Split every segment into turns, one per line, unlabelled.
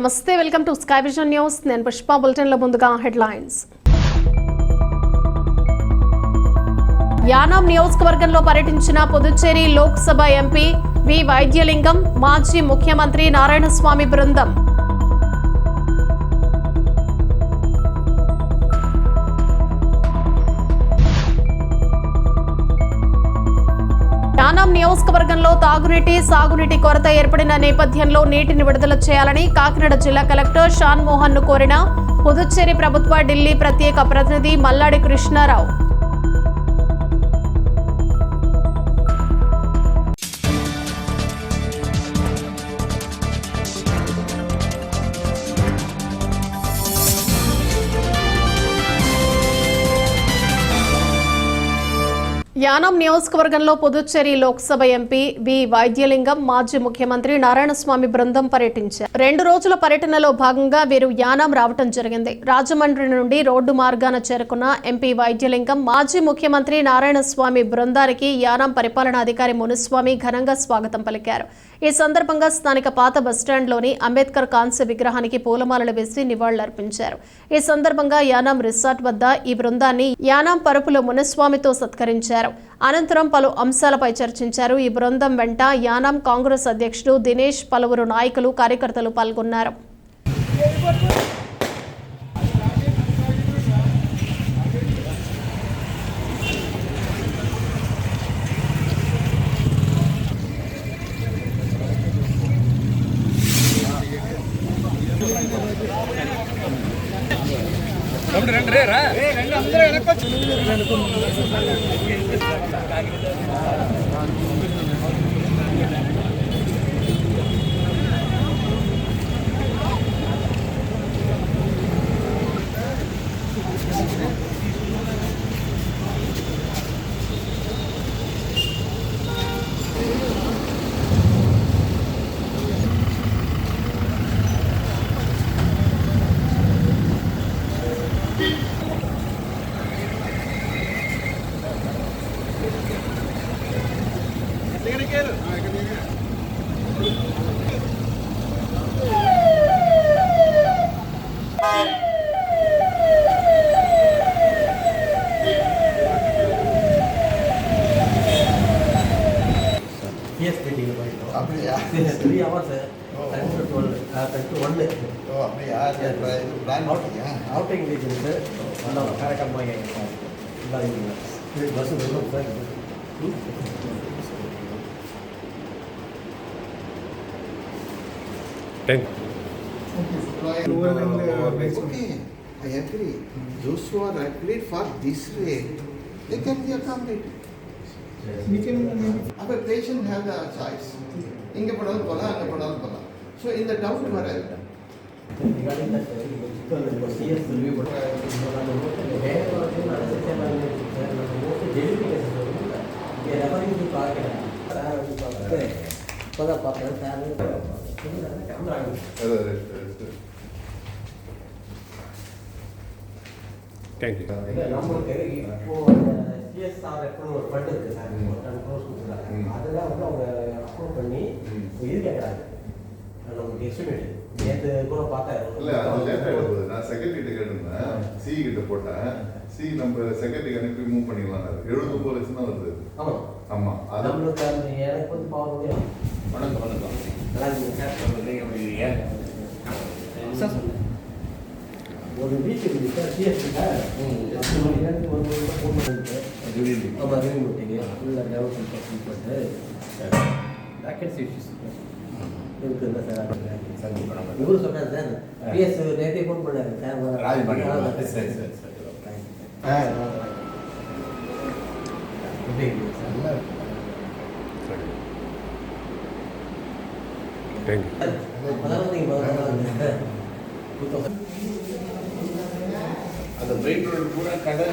నమస్తే, welcome to sky vision news. నేను పుష్ప. బులెటిన్లో ముందుగా హెడ్లైన్స్. యానాం నియోజకవర్గంలో పర్యటించిన పుదుచ్చేరి లోక్సభ ఎంపీ వి వైద్యలింగం, మాజీ ముఖ్యమంత్రి నారాయణస్వామి బృందం. యానాం నియోజకవర్గంలో తాగునీటి, సాగునీటి కొరత ఏర్పడిన నేపథ్యంలో నీటిని విడుదల చేయాలని కాకినాడ జిల్లా కలెక్టర్ షాన్ మోహన్ ను కోరిన పుదుచ్చేరి ప్రభుత్వ ఢిల్లీ ప్రత్యేక ప్రతినిధి మల్లాడి కృష్ణారావు. యానాం నియోజకవర్గంలో పుదుచ్చేరి లోక్సభ ఎంపీ వి వైద్యలింగం, మాజీ ముఖ్యమంత్రి నారాయణస్వామి బృందం పర్యటించారు. 2 రోజుల పర్యటనలో భాగంగా వీరు యానాం రావటం జరిగింది. రాజమండ్రి నుండి రోడ్డు మార్గాన చేరుకున్న ఎంపీ వైద్యలింగం, మాజీ ముఖ్యమంత్రి నారాయణస్వామి బృందానికి యానాం పరిపాలనాధికారి మునుస్వామి ఘనంగా స్వాగతం పలికారు. ఈ సందర్భంగా స్థానిక పాత బస్టాండ్లోని అంబేద్కర్ కాంస్య విగ్రహానికి పూలమాలలు వేసి నివాళులర్పించారు. ఈ సందర్భంగా యానాం రిసార్ట్ వద్ద ఈ బృందాన్ని యానాం పరుపుల మునుస్వామితో సత్కరించారు. అనంతరం పలు అంశాలపై చర్చించారు. ఈ బృందం వెంట యానాం కాంగ్రెస్ అధ్యక్షుడు దినేష్, పలువురు నాయకులు, కార్యకర్తలు పాల్గొన్నారు.
Okay, I agree. Those who are agreed for this way, they can be accommodated. Our patient have the choice. Inge padal pala, anga padal pala. So in the doubt whatever.
Regarding that, CS review,
Thank you.
நம்மளுக்கு இப்போ CSR எப்போ ஒரு fund இருக்கு sir, 10 crores கொடுக்குறாங்க. அதெல்லாம் வந்து அவங்க approve பண்ணி இது கேட்குறாங்க. நமக்கு எஸ்டிமேட் நேற்று கூட பார்த்தேன்.
இல்லை, அது லேட் ஆகிடுது. நான் செக்ரட்டரிகிட்ட கேட்டிருந்தேன், சி கிட்ட போட்டேன். சி நம்ம செக்ரட்டரிக்கு அனுப்பி மூவ் பண்ணிடலாம். 79 லட்சம் தான் வருது. ஆமாம் ஆமாம். அது
நம்மளுக்கு அந்த எனக்கு வந்து பார்க்க முடியும்.
வணக்கம் வணக்கம்.
நல்லா இருக்கீங்க சார்?
நீங்கள் எப்படி இருக்கீங்க சார்?
ஒரு வீட்டுக்கு சார் சிஎஸ்சி சார் 10 மணிலேருந்து 1 மணி தான் ஃபோன் பண்ணிட்டு ஆமாம் ரிவ்யூ மீட்டிங்கு ஃபுல்லாக டெவலப்மெண்ட் பண்ணிட்டு வேக்கன்சி இஷ்யூஸ் இருக்குல்ல சார். இவரு சொன்னார் சார், பிஎஸ் நேற்றே ஃபோன் பண்ணாரு சார்.
ராஜபாண்டி சரி சரி சரி.
Thank you.
அதான் நீங்கள்
அந்த மெயின் ரோடு கூட கடை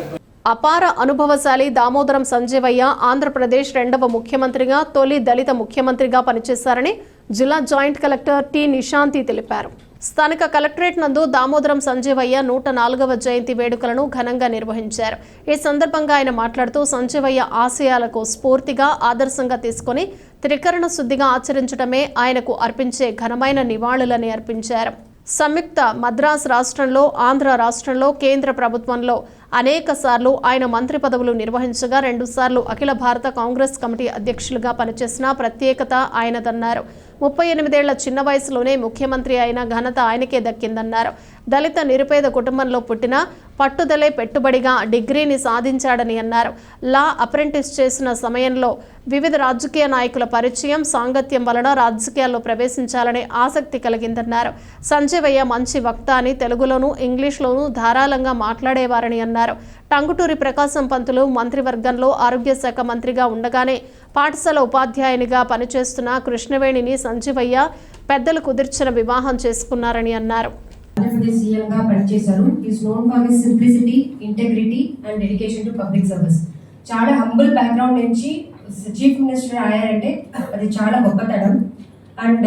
అపార అనుభవశాలి దామోదరం సంజీవయ్య ఆంధ్రప్రదేశ్ 2వ ముఖ్యమంత్రిగా, తొలి దళిత ముఖ్యమంత్రిగా పనిచేశారని జిల్లా జాయింట్ కలెక్టర్ టి నిశాంతి తెలిపారు. స్థానిక కలెక్టరేట్ నందు దామోదరం సంజీవయ్య 104వ జయంతి వేడుకలను ఘనంగా నిర్వహించారు. ఈ సందర్భంగా ఆయన మాట్లాడుతూ సంజీవయ్య ఆశయాలకు స్ఫూర్తిగా, ఆదర్శంగా తీసుకొని త్రికరణ శుద్ధిగా ఆచరించడమే ఆయనకు అర్పించే ఘనమైన నివాళులని అర్పించారు. సంయుక్త మద్రాస్ రాష్ట్రంలో, ఆంధ్ర రాష్ట్రంలో, కేంద్ర ప్రభుత్వంలో అనేక సార్లు ఆయన మంత్రి పదవులు నిర్వహించగా 2 సార్లు అఖిల భారత కాంగ్రెస్ కమిటీ అధ్యక్షులుగా పనిచేసిన ప్రత్యేకత ఆయనదన్నారు. 38 ఏళ్ల చిన్న వయసులోనే ముఖ్యమంత్రి అయిన ఘనత ఆయనకే దక్కిందన్నారు. దళిత నిరుపేద కుటుంబంలో పుట్టిన పట్టుదలే పెట్టుబడిగా డిగ్రీని సాధించాడని అన్నారు. లా అప్రెంటిస్ చేసిన సమయంలో వివిధ రాజకీయ నాయకుల పరిచయం, సాంగత్యం వలన రాజకీయాల్లో ప్రవేశించాలనే ఆసక్తి కలిగిందన్నారు. సంజీవయ్య మంచి వక్త అని తెలుగులోనూ ఇంగ్లీష్లోనూ ధారాళంగా మాట్లాడేవారని అన్నారు. టంగుటూరి ప్రకాశం పంతులు మంత్రివర్గంలో ఆరోగ్య శాఖ మంత్రిగా ఉండగానే పాఠశాల ఉపాధ్యాయునిగా పనిచేస్తున్న కృష్ణవేణిని సంజీవయ్య పెద్దలు కుదిర్చిన వివాహం చేసుకున్నారని అన్నారు.
ఆంధ్రప్రదేశ్ సీఎంగా పనిచేశారు. Is known for his simplicity, integrity and dedication to public service. చాలా హంబుల్ బ్యాక్గ్రౌండ్ నుంచి చీఫ్ మినిస్టర్ అయ్యారంటే అది చాలా గొప్పతనం. And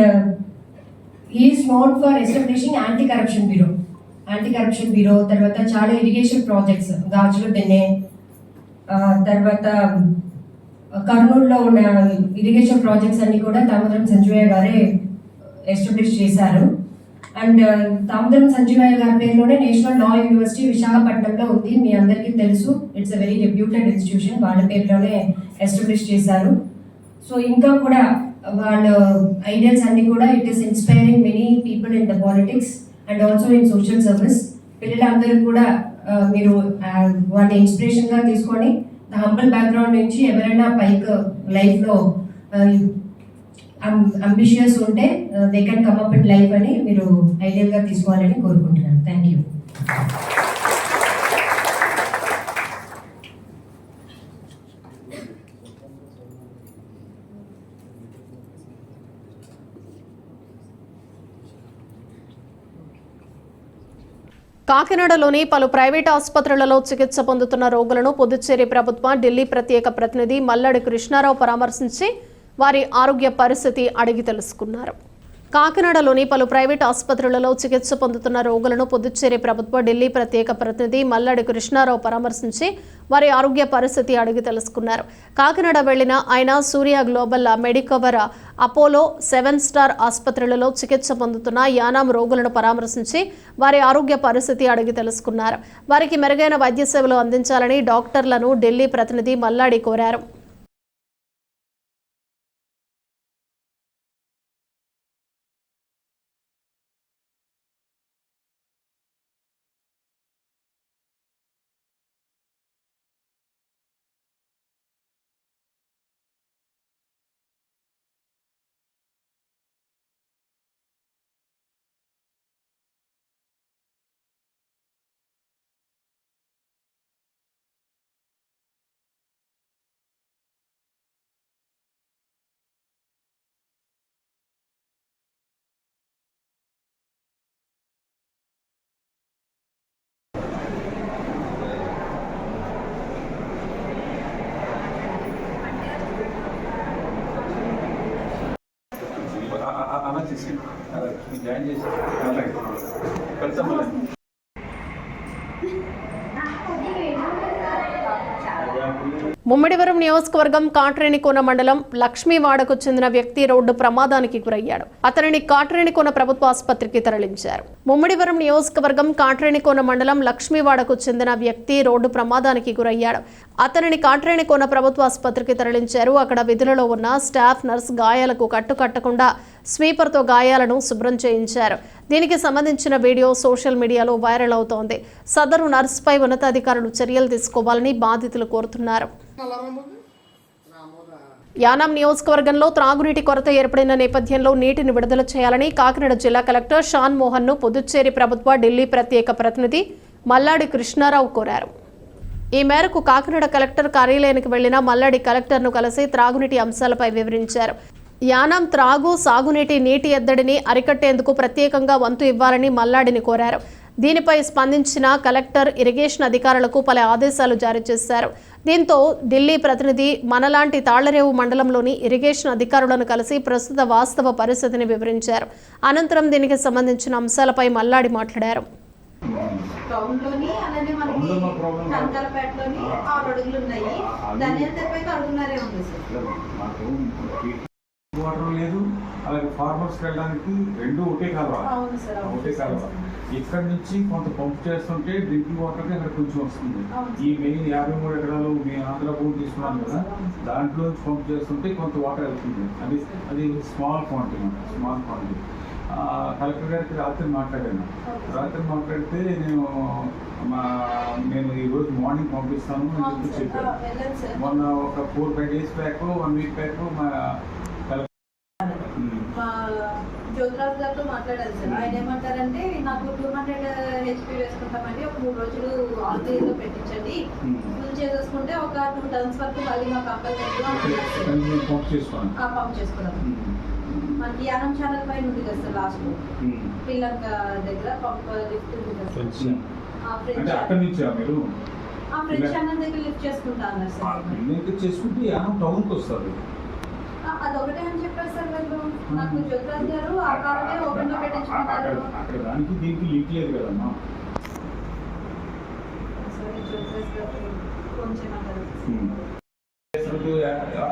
is known for establishing anti corruption bureau, తర్వాత చాలా ఇరిగేషన్ ప్రాజెక్ట్స్, గాజులు దిన్నే, తర్వాత కర్నూలులో ఉన్న ఇరిగేషన్ ప్రాజెక్ట్స్ అన్ని కూడా దామోదరం సంజీవయ్య గారే ఎస్టాబ్లిష్ చేశారు. అండ్ దామోదరం సంజీవయ్య గారి పేరులోనే నేషనల్ లా యూనివర్సిటీ విశాఖపట్నంలో ఉంది. మీ అందరికీ తెలుసు, it's a very reputed institution. వాళ్ళ పేరులోనే ఎస్టాబ్లిష్ చేశారు. సో ఇంకా కూడా వాళ్ళ ఐడియాస్ అన్ని కూడా it is inspiring many people in the politics and also in social service. పిల్లలందరూ కూడా మీరు వాళ్ళ ఇన్స్పిరేషన్గా తీసుకొని హంబుల్ బ్యాక్గ్రౌండ్ నుంచి ఎవరైనా పైకి లైఫ్లో అంబిషియస్ ఉంటే they can come up in life అని మీరు ఐడియల్గా తీసుకోవాలని కోరుకుంటున్నాను. Thank you.
కాకినాడలోని పలు ప్రైవేట్ ఆసుపత్రులలో చికిత్స పొందుతున్న రోగులను పుదుచ్చేరి ప్రభుత్వం ఢిల్లీ ప్రత్యేక ప్రతినిధి మల్లాడి కృష్ణారావు పరామర్శించి వారి ఆరోగ్య పరిస్థితి అడిగి తెలుసుకున్నారు. కాకినాడలోని పలు ప్రైవేట్ ఆసుపత్రులలో చికిత్స పొందుతున్న రోగులను పుదుచ్చేరి ప్రభుత్వ ఢిల్లీ ప్రత్యేక ప్రతినిధి మల్లాడి కృష్ణారావు పరామర్శించి వారి ఆరోగ్య పరిస్థితి అడిగి తెలుసుకున్నారు. కాకినాడ వెళ్లిన ఆయన సూర్య గ్లోబల్ మెడికవర్, అపోలో, 7 స్టార్ ఆసుపత్రులలో చికిత్స పొందుతున్న యానాం రోగులను పరామర్శించి వారి ఆరోగ్య పరిస్థితి అడిగి తెలుసుకున్నారు. వారికి మెరుగైన వైద్య సేవలు అందించాలని డాక్టర్లను ఢిల్లీ ప్రతినిధి మల్లాడి కోరారు.
జాయిన్ చేసి కలుస్తాం.
ముమ్మిడివరం నియోజకవర్గం కాట్రేనికోన మండలం లక్ష్మీవాడకు చెందిన వ్యక్తి రోడ్డు ప్రమాదానికి గురయ్యాడు. అతనిని కాట్రేనికోన ప్రభుత్వ ఆసుపత్రికి తరలించారు. ముమ్మిడివరం నియోజకవర్గం కాట్రేనికోన మండలం లక్ష్మీవాడకు చెందిన వ్యక్తి రోడ్డు ప్రమాదానికి గురయ్యాడు. అతనిని కాట్రేనికోన ప్రభుత్వ ఆసుపత్రికి తరలించారు. అక్కడ విధులలో ఉన్న స్టాఫ్ నర్స్ గాయాలకు కట్టకుండా స్వీపర్తో గాయాలను శుభ్రం చేయించారు. దీనికి సంబంధించిన వీడియో సోషల్ మీడియాలో వైరల్ అవుతోంది. సదరు నర్సుపై ఉన్నతాధికారులు చర్యలు తీసుకోవాలని బాధితులు కోరుతున్నారు. యానాం నియోజకవర్గంలో త్రాగునీటి కొరత ఏర్పడిన నేపథ్యంలో నీటిని విడుదల చేయాలని కాకినాడ జిల్లా కలెక్టర్ షాన్ మోహన్ ను పుదుచ్చేరి ప్రభుత్వ ఢిల్లీ ప్రత్యేక ప్రతినిధి మల్లాడి కృష్ణారావు కోరారు. ఈ మేరకు కాకినాడ కలెక్టర్ కార్యాలయానికి వెళ్లిన మల్లాడి కలెక్టర్ను కలిసి త్రాగునీటి అంశాలపై వివరించారు. యానాం త్రాగు, సాగునీటి నీటి ఎద్దడిని అరికట్టేందుకు ప్రత్యేకంగా వంతు ఇవ్వాలని మల్లాడిని కోరారు. దీనిపై స్పందించిన కలెక్టర్ ఇరిగేషన్ అధికారులకు పలు ఆదేశాలు జారీ చేశారు. దీంతో ఢిల్లీ ప్రతినిధి మనలాంటి తాళ్లరేవు మండలంలోని ఇరిగేషన్ అధికారులను కలిసి ప్రస్తుత వాస్తవ పరిస్థితిని వివరించారు. అనంతరం దీనికి సంబంధించిన అంశాలపై మల్లాడి మాట్లాడారు.
టౌన్లోని అలానే మనకి కంకరపేటలోని 6 అడుగులు ఉన్నాయి. ధన్యంతపై అడుగున్నారే ఉంది సార్.
వాటర్ లేదు, అలాగే ఫార్మర్స్కి వెళ్ళడానికి రెండు ఒకే కాలువ.
అవును సార్, అవును.
ఒకటే కాలువ. ఇక్కడ నుంచి కొంత పంప్ చేస్తుంటే డ్రింకింగ్ వాటర్కి అక్కడ కొంచెం వస్తుంది.
అవును.
ఈ మెయిన్ 53 ఎకరాలు మీ ఆంధ్ర భూమి తీసుకున్నాం కదా, దాంట్లో నుంచి పంప్ చేస్తుంటే కొంత వాటర్ వెళ్తుంది. అది స్మాల్ క్వాంటిటీ. కలెక్టర్ గారికి రాత్రి మాట్లాడాను. మాట్లాడితే నేను ఈరోజు మార్నింగ్ పంపిస్తాను అని చెప్పి చెప్పాను.
వెళ్ళండి సార్.
మొన్న ఒక 4-5 days బ్యాక్, 1 week బ్యాక్ మా
మా జ్యోతిరాజు గారితో మాట్లాడాను సార్. ఆయన ఏమంటారంటే నాకు 200 HP వేసుకుంటామండి, ఒక 3 రోజులు ఆన్లైన్లో పెట్టించండి, ఫుల్ చేసేసుకుంటే ఒక 2 tons వరకు మళ్ళీ మాకు అప్పలేదు
పంప్ చేసుకోండి.
పంప్ చేసుకున్నాం. మనకి యానం ఛానల్ పైన ఉంది కదా సార్, లాస్ట్ శ్రీలంక దగ్గర పంప్ లిఫ్ట్ ఉంది కదా సార్.
అంటే అక్కడి నుంచి మీరు
ఆ ఫ్రెంచ్ ఛానల్ దగ్గర లిఫ్ట్ చేసుకుంటా అన్నారు సార్.
చేసుకుంటే యానం టౌన్కి వస్తుంది.
అదొకటే అని చెప్పారు సార్ వాళ్ళు. నాకు జ్యోతిరాజు గారు ఆ కాలమే ఓపెన్ లో పెట్టించుకున్నారు.
అక్కడ దానికి దీనికి లీక్ లేదు కదమ్మా.
సరే, జ్యోతిరాజు గారు ఫోన్ చేయమంటారు.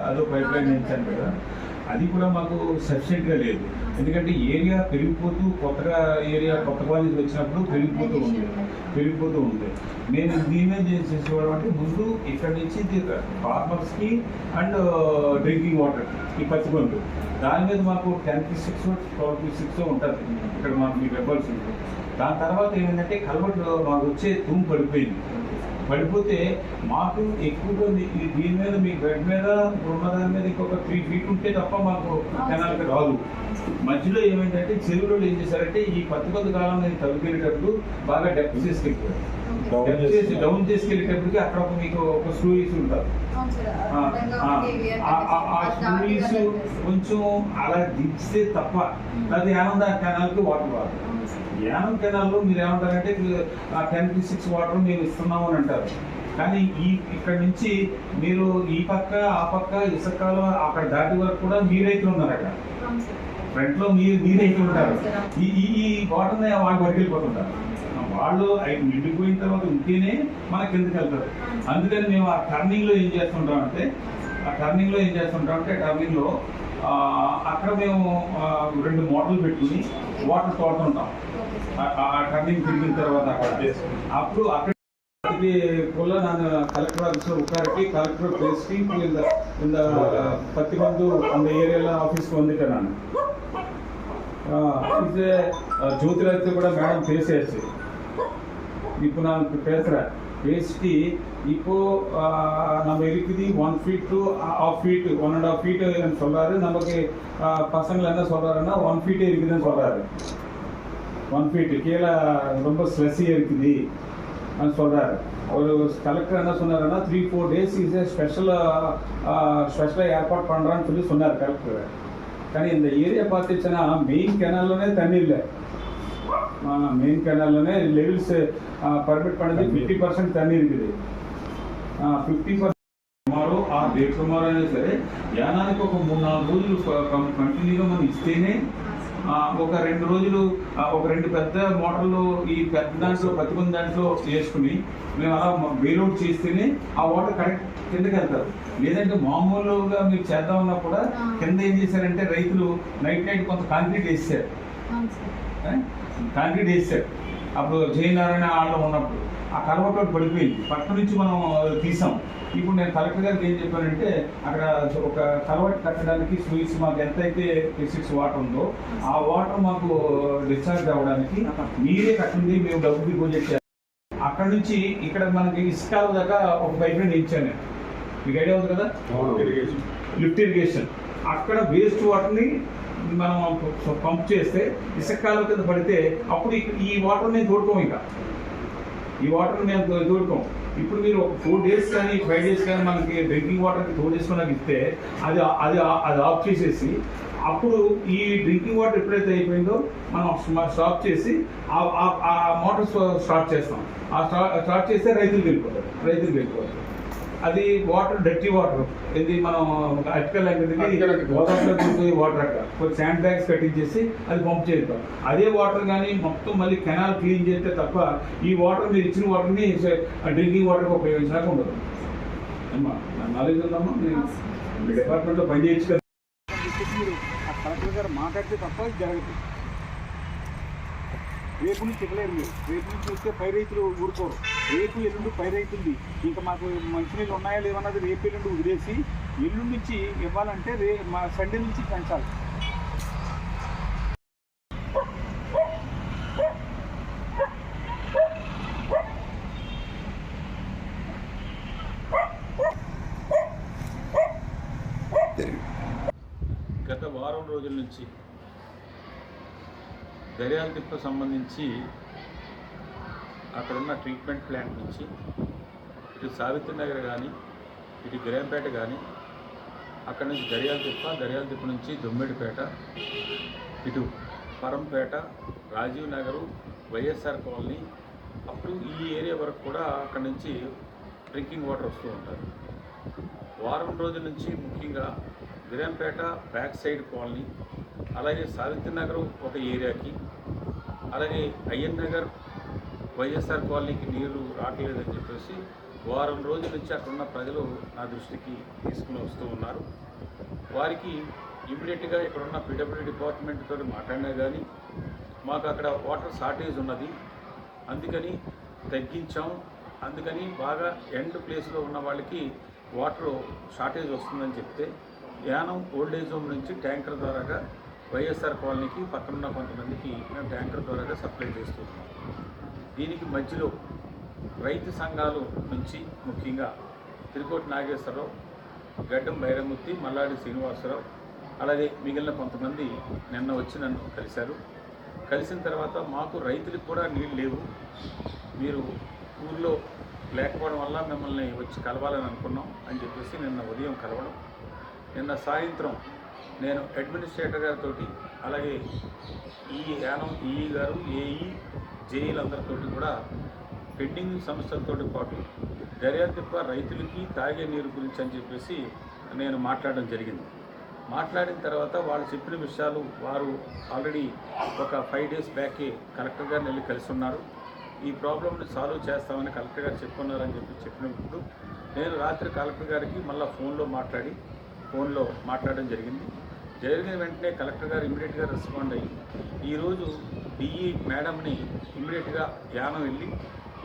అదో పైప్ లైన్ ఇచ్చాను కదా, అది కూడా మాకు సఫిషియెంట్గా లేదు. ఎందుకంటే ఏరియా పెరిగిపోతూ కొత్తగా కొత్త కాలేజీలు వచ్చినప్పుడు పెరిగిపోతూ ఉంది. నేను దీన్నే చేసేవాడు అంటే ముందు ఇక్కడ నుంచి ఫార్మర్స్కి అండ్ డ్రింకింగ్ వాటర్ ఈ పచ్చిపండు దాని మీద మాకు 10-6 12-6 ఉంటుంది ఇక్కడ మాకు మీకు ఇవ్వాల్సి ఉంటుంది. దాని తర్వాత ఏమైందంటే కల్వర్ట్ మాకు వచ్చే తూము పడిపోతే మాకు ఎక్కువగా దీని మీద మీ బెడ్ మీద ఉన్న దాని మీద ఇంకొక 3 feet ఉంటే తప్ప మాకు కెనాల్కి రాదు. మధ్యలో ఏమైందంటే చెరువులో ఏం చేశారంటే ఈ పత్తి కాలం తగ్గిపోయేటప్పుడు బాగా డెప్త్ చేసుకెళ్ళిపోయారు. డౌన్ చేసుకెళ్ళేటప్పటికి అక్కడ మీకు ఒక స్లూయిస్ ఉంటారు. ఆ స్లూయిస్ కొంచెం అలా దించితే తప్ప అది యానం కెనాల్కి వాటర్ రాదు. యానం కెనాల్లో మీరు ఏమంటారంటే 10-6 వాటర్ మేము ఇస్తున్నాము అని అంటారు. కానీ ఇక్కడ నుంచి మీరు ఈ పక్క ఆ పక్క ఇసుకలో అక్కడ దాటి వరకు కూడా మీ రైతులు ఉన్నారు. అక్కడ ఫ్రంట్ లో మీ రైతులు ఉంటారు. ఈ వాటర్ని వాళ్ళు పట్టుకెళ్ళిపోతుంటారు. వాళ్ళు నిండిపోయిన తర్వాత ఉంటేనే మన కిందకి వెళ్తారు. అందుకని మేము ఆ టర్నింగ్ లో ఏం చేస్తుంటామంటే టర్నింగ్ లో అక్కడ మేము 2 మోటార్లు పెట్టుకుని వాటర్ తోడుతుంటాం. ఆ టర్నింగ్ తిరిగిన తర్వాత అప్పుడు అక్కడ ನಾನು ಕಲೆಕ್ಟರ್ ಆಫೀಸ್ ಉಕ್ಕಾರಕ್ಕೆ ಕಲೆಕ್ಟರ್ ಪ್ಲೇಸ್ಗೆ இந்த பத்திபந்து அந்த ஏரியால ஆஃபீஸ்க்கு வந்துட்டேன் நான். இது ஜோதிராஜ் கூட மேடம் பேசியாச்சு. இப்போ நான் பேசுகிறேன். பேசிட்டு இப்போ நம்ம இருக்குது 1 feet to 1.5 feet 1.5 feet சொல்றாரு. நமக்கு பசங்களை என்ன சொல்றாருன்னா 1 feet இருக்குதுன்னு சொல்றாரு. 1 feet கீழே ரொம்ப ஸ்ட்ரெஸ்ஸியாக இருக்குது అని சொல்றாரு. ஒரு கலெக்டர் என்ன சொன்னாருன்னா 3-4 days இஸ் ஸ்பெஷலாக ஏற்பாடு பண்ணுறான்னு சொல்லி சொன்னார் கலெக்டர். కానీ இந்த ஏரியா பார்த்துச்சுன்னா மெயின் కెనాల్లోనే తண்ணி இல்லை. మెయిన్ కెనాల్లోనే లెవెల్స్ పర్మిట్ పడేది 50% తண்ணి இருக்குது. 50% సుమారు ఆ రేట్ సుమారు అయినా సరే యానానికి ఒక 3-4 రోజులు కంటిన్యూగా మనం ఇస్తేనే ఒక 2 రోజులు ఒక 2 పెద్ద మోటార్లు ఈ పెద్ద దాంట్లో ప్రతిబంధ దాంట్లో చేసుకుని మేము అలా బెయిల్అవుట్ చేస్తేనే ఆ వాటర్ కరెక్ట్ కిందకి వెళ్తారు. లేదంటే మామూలుగా మీరు చేద్దామన్నా కూడా కింద ఏం చేశారంటే రైతులు నైట్ కొంత కాంక్రీట్ వేసారు. అప్పుడు జయనారాయణ ఆళ్ళలో ఉన్నప్పుడు ఆ కలవటోటి పడిపోయింది. పక్క నుంచి మనం తీసాం. ఇప్పుడు నేను కలెక్టర్ గారికి ఏం చెప్పానంటే అక్కడ ఒక కలవట్ కట్టడానికి స్లూయిస్ మాకు ఎంతైతే 6 వాటర్ ఉందో ఆ వాటర్ మాకు డిశ్చార్జ్ అవ్వడానికి మీరే కట్టింది మేము డబ్బు డిపాజిట్ చేయాలి. అక్కడ నుంచి ఇక్కడ మనకి ఇసుకాల దాకా ఒక పైప్ లైన్ ఇచ్చాను. మీకు ఐడియా ఉంది కదా, లిఫ్ట్ ఇరిగేషన్. అక్కడ వేస్ట్ వాటర్ని మనం పంప్ చేస్తే ఇసుకాల కింద పడితే అప్పుడు ఈ వాటర్ నేను తోడుకోం. ఇంకా ఈ వాటర్ మేము తోడుకోం. ఇప్పుడు మీరు ఒక 4 days కానీ 5 days కానీ మనకి డ్రింకింగ్ వాటర్కి తోడేసుకున్నాక ఇస్తే అది ఆఫ్ చేసేసి అప్పుడు ఈ డ్రింకింగ్ వాటర్ ఎప్పుడైతే అయిపోయిందో మనం స్టాప్ చేసి ఆ మోటార్ స్టార్ట్ చేస్తాం. స్టార్ట్ చేస్తే రైతులకు వెళ్ళిపోతారు. అది వాటర్ డర్టీ వాటర్. ఇది మనం అటికల్ గోదావరిలో దొరికే వాటర్ అక్కడ శాండ్ బ్యాగ్స్ కట్టించేసి అది పంప్ చేస్తాం. అదే వాటర్ కానీ మొత్తం మళ్ళీ కెనాల్ క్లీన్ చేస్తే తప్ప ఈ వాటర్ మీరు ఇచ్చిన వాటర్ని డ్రింకింగ్ వాటర్కి ఉపయోగించడానికి ఉండదు. అమ్మా నా నాలెడ్జ్ ఉందమ్మా, నేను డిపార్ట్మెంట్లో పనిచేయచ్చు కదా. చెప్పి మీరు ఆ కలెక్టర్ గారు మాట్లాడితే తప్ప ఇది జరగదు. రేపు నుంచి ఇవ్వలేరు మీరు. రేపు నుంచి వస్తే పై రైతులు ఊరుకోరు. రేపు ఎల్లుండి పై రైతుంది. ఇంకా మాకు మంచినీళ్ళు ఉన్నాయా లేవన్నది రేపు ఎల్లుండి వదిలేసి ఎల్లుండి నుంచి ఇవ్వాలంటే మా సండే నుంచి పెంచాలి. గత వారం రోజుల నుంచి దర్యాలదిప్ప సంబంధించి అక్కడున్న ట్రీట్మెంట్ ప్లాంట్ నుంచి ఇటు సావిత్రి నగర్ కానీ ఇటు గిరంపేట కానీ అక్కడి నుంచి దర్యాలదిప్ప నుంచి దొమ్మిడిపేట ఇటు Parampeta Rajiv Nagar YSR colony up to ఈ ఏరియా వరకు కూడా అక్కడి నుంచి డ్రింకింగ్ వాటర్ వస్తూ ఉంటారు. వారం రోజుల నుంచి ముఖ్యంగా గిరంపేట బ్యాక్ సైడ్ కాలనీ, అలాగే సావిత్రి నగర్ ఒక ఏరియాకి, అలాగే అయ్యన్ నగర్ వైఎస్ఆర్ కాలనీకి నీరు రావట్లేదని చెప్పేసి వారం రోజుల నుంచి అక్కడున్న ప్రజలు నా దృష్టికి తీసుకుని వస్తూ ఉన్నారు. వారికి ఇమ్మీడియట్గా ఇక్కడున్న పీడబ్ల్యూడీ డిపార్ట్మెంట్తో మాట్లాడినా కానీ మాకు అక్కడ వాటర్ షార్టేజ్ ఉన్నది, అందుకని తగ్గించాం, అందుకని బాగా ఎండ్ ప్లేస్లో ఉన్న వాళ్ళకి వాటర్ షార్టేజ్ వస్తుందని చెప్తే యానం ఓల్డేజ్ హోమ్ నుంచి ట్యాంకర్ ద్వారాగా వైఎస్ఆర్ కాలనీకి పక్కనున్న కొంతమందికి మేము ట్యాంకర్ ద్వారాగా సప్లై చేస్తున్నాం. దీనికి మధ్యలో రైతు సంఘాలు నుంచి ముఖ్యంగా తిరుకోటి నాగేశ్వరరావు, గడ్డం భైరమూర్తి, మల్లాడి శ్రీనివాసరావు, అలాగే మిగిలిన కొంతమంది నిన్న వచ్చి నన్ను కలిశారు. కలిసిన తర్వాత మాకు రైతులకు కూడా నీళ్ళు లేవు, మీరు ఊళ్ళో లేకపోవడం వల్ల మిమ్మల్ని వచ్చి కలవాలని అనుకున్నాం అని చెప్పేసి నిన్న ఉదయం కలవడం. నిన్న సాయంత్రం నేను అడ్మినిస్ట్రేటర్ గారితో, అలాగే ఈ యానం ఈఈ గారు, ఏఈ, జేఈలందరితో కూడా పెండింగ్ సంస్థలతో పాటు దర్యాదిప్ప రైతులకి తాగే నీరు గురించి అని చెప్పేసి నేను మాట్లాడడం జరిగింది. మాట్లాడిన తర్వాత వాళ్ళు చెప్పిన విషయాలు వారు ఆల్రెడీ ఒక 5 days బ్యాకే కలెక్టర్ గారిని వెళ్ళి కలిసి ఉన్నారు. ఈ ప్రాబ్లమ్ని సాల్వ్ చేస్తామని కలెక్టర్ గారు చెప్పుకున్నారని చెప్పినప్పుడు నేను రాత్రి కలెక్టర్ గారికి మళ్ళీ ఫోన్లో మాట్లాడడం జరిగింది. జరిగిన వెంటనే కలెక్టర్ గారు ఇమ్మీడియట్గా రెస్పాండ్ అయ్యి ఈరోజు డిఈ మేడంని ఇమ్మీడియట్గా యానం వెళ్ళి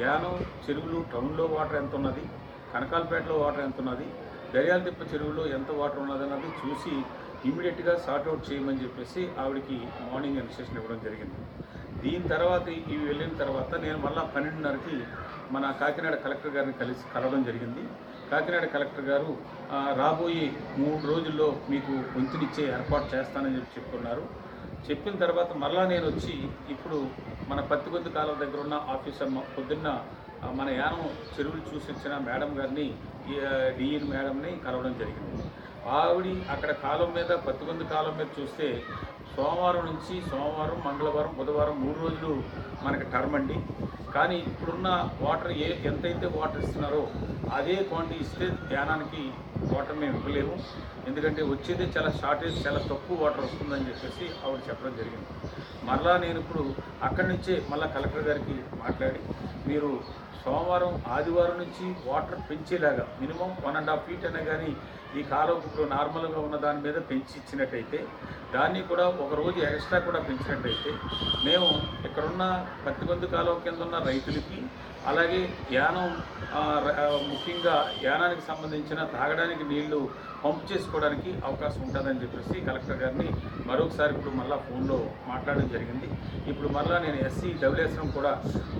యానం చెరువులు టౌన్లో వాటర్ ఎంత ఉన్నది, కనకాలపేటలో వాటర్ ఎంత ఉన్నది, దర్యాలదిప్ప చెరువులో ఎంత వాటర్ ఉన్నది అన్నది చూసి ఇమ్మీడియట్గా సార్ట్అవుట్ చేయమని చెప్పేసి ఆవిడకి మార్నింగ్ ఇన్స్ట్రక్షన్ ఇవ్వడం జరిగింది. దీని తర్వాత ఇవి వెళ్ళిన తర్వాత నేను మళ్ళీ 12:30కి మన కాకినాడ కలెక్టర్ గారిని కలవడం జరిగింది. కాకినాడ కలెక్టర్ గారు రాబోయే 3 రోజుల్లో మీకు వంతునిచ్చే ఏర్పాటు చేస్తానని చెప్పుకున్నారు. చెప్పిన తర్వాత మరలా నేను వచ్చి ఇప్పుడు మన పత్తికొద్ది కాలం దగ్గర ఉన్న ఆఫీసర్ పొద్దున్న మన యానం చెరువులు చూసి వచ్చిన మేడం గారిని, డిఈ మేడంని కలవడం జరిగింది. ఆవిడ అక్కడ కాలం మీద పత్తికొంది కాలం మీద చూస్తే సోమవారం, మంగళవారం, బుధవారం 3 రోజులు మనకి టర్మ్ అండి. కానీ ఇప్పుడున్న వాటర్ ఎంతైతే వాటర్ ఇస్తున్నారో అదే క్వాంటిటీ ఇస్తే యానానికి వాటర్ మేము ఇవ్వలేము, ఎందుకంటే వచ్చేదే చాలా షార్టేజ్, చాలా తక్కువ వాటర్ వస్తుందని చెప్పేసి ఆవిడ చెప్పడం జరిగింది. మరలా నేను ఇప్పుడు అక్కడి నుంచే మళ్ళీ కలెక్టర్ గారికి మాట్లాడి మీరు సోమవారం, ఆదివారం నుంచి వాటర్ పెంచేలాగా మినిమం 1.5 feet అయినా కానీ ఈ కాలం ఇప్పుడు నార్మల్గా ఉన్న దాని మీద పెంచి ఇచ్చినట్టయితే, దాన్ని కూడా ఒక రోజు ఎక్స్ట్రా కూడా పెంచినట్టయితే మేము ఇక్కడున్న పత్తికొంది కాలువ కింద ఉన్న రైతులకి, అలాగే యానం ముఖ్యంగా యానానికి సంబంధించిన తాగడానికి నీళ్లు పంప్ చేసుకోవడానికి అవకాశం ఉంటుందని చెప్పేసి కలెక్టర్ గారిని మరొకసారి ఇప్పుడు మళ్ళీ ఫోన్లో మాట్లాడడం జరిగింది. ఇప్పుడు మళ్ళీ నేను ఎస్సీ డబ్ల్యూఎస్ఎం కూడా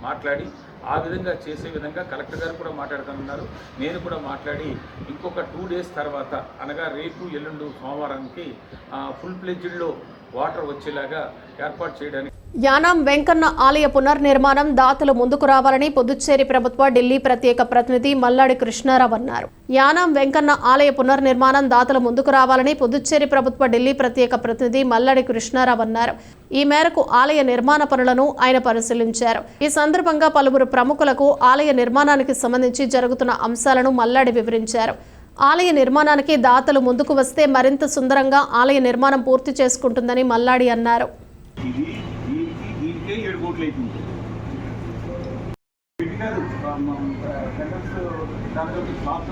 మాట్లాడి ఆ విధంగా చేసే విధంగా కలెక్టర్ గారు కూడా మాట్లాడుతున్నారు. నేను కూడా మాట్లాడి ఇంకొక 2 days తర్వాత, అనగా రేపు ఎల్లుండు సోమవారానికి ఫుల్ ప్లెడ్జ్డ్లో వాటర్ వచ్చేలాగా ఏర్పాటు చేయడానికి.
యానాం వెంకన్న ఆలయ పునర్నిర్మాణం దాతలు ముందుకు రావాలని పుదుచ్చేరి ప్రభుత్వ ఢిల్లీ ప్రత్యేక ప్రతినిధి మల్లాడి కృష్ణారావు అన్నారు. యానాం వెంకన్న ఆలయ పునర్నిర్మాణం దాతలు ముందుకు రావాలని పుదుచ్చేరి ప్రభుత్వ ఢిల్లీ ప్రత్యేక ప్రతినిధి మల్లాడి కృష్ణారావు అన్నారు. ఈ మేరకు ఆలయ నిర్మాణ పనులను ఆయన పరిశీలించారు. ఈ సందర్భంగా పలువురు ప్రముఖులకు ఆలయ నిర్మాణానికి సంబంధించి జరుగుతున్న అంశాలను మల్లాడి వివరించారు. ఆలయ నిర్మాణానికి దాతలు ముందుకు వస్తే మరింత సుందరంగా ఆలయ నిర్మాణం పూర్తి చేసుకుంటుందని మల్లాడి అన్నారు.
దీనికే 7 కోట్లు అవుతుంది. పెట్టారు సెంటెన్స్ దాంట్లో క్లాత్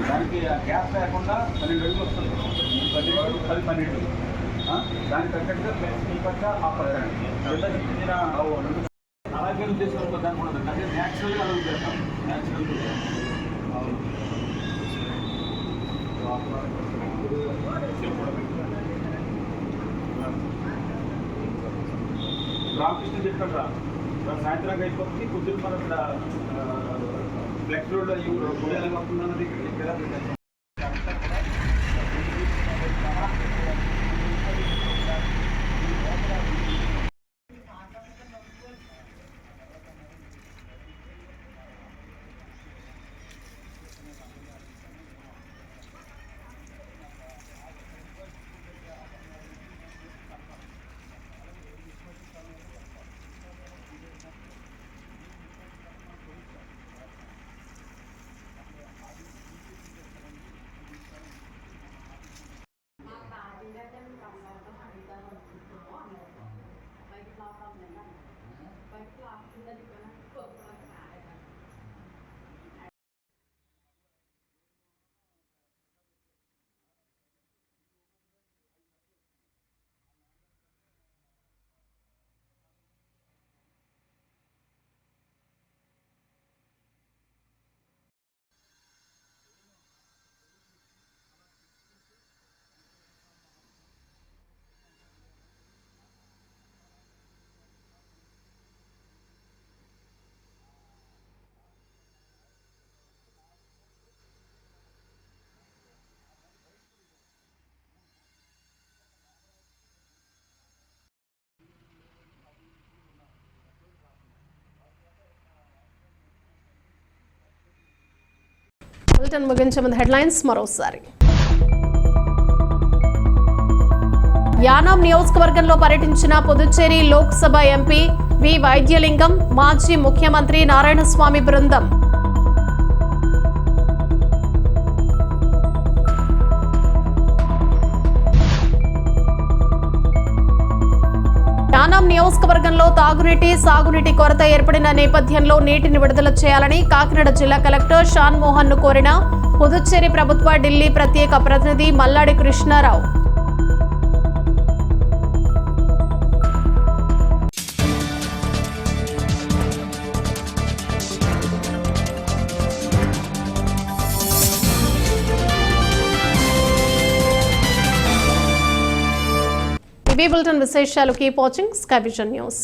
దానికి గ్యాప్ లేకుండా 12 అడుగులు వస్తుంది. 12 దానికి తగ్గట్టుగా ఈ పక్క ఆ పక్క అలాగే ఉద్దేశం దానికి ఉండదు. అంటే న్యాచురల్గా అలా చేస్తాం. న్యాచురల్గా రామకృష్ణ చెప్పాడు రా సాయంత్రం అయిపోతుంది కుదురు మన ఇక్కడ ఫ్లెక్స్ రోడ్లో గుడి ఎలా వస్తుందన్నది ఇక్కడ
బులెటిన్ ముగించే ముందు హెడ్లైన్స్ మరోసారి. యానాం నియోజకవర్గంలో పర్యటించిన పుదుచ్చేరి లోక్సభ ఎంపీ వి వైద్యలింగం, మాజీ ముఖ్యమంత్రి నారాయణస్వామి బృందం. యానాం నియోజకవర్గంలో తాగునీటి, సాగునీటి కొరత ఏర్పడిన నేపథ్యంలో నీటిని విడుదల చేయాలని కాకినాడ జిల్లా కలెక్టర్ షాన్ మోహన్ ను కోరిన పుదుచ్చేరి ప్రభుత్వ ఢిల్లీ ప్రత్యేక ప్రతినిధి మల్లాడి కృష్ణారావు. ఇవి బులెటిన్ విశేషాలు. Keep watching sky vision news.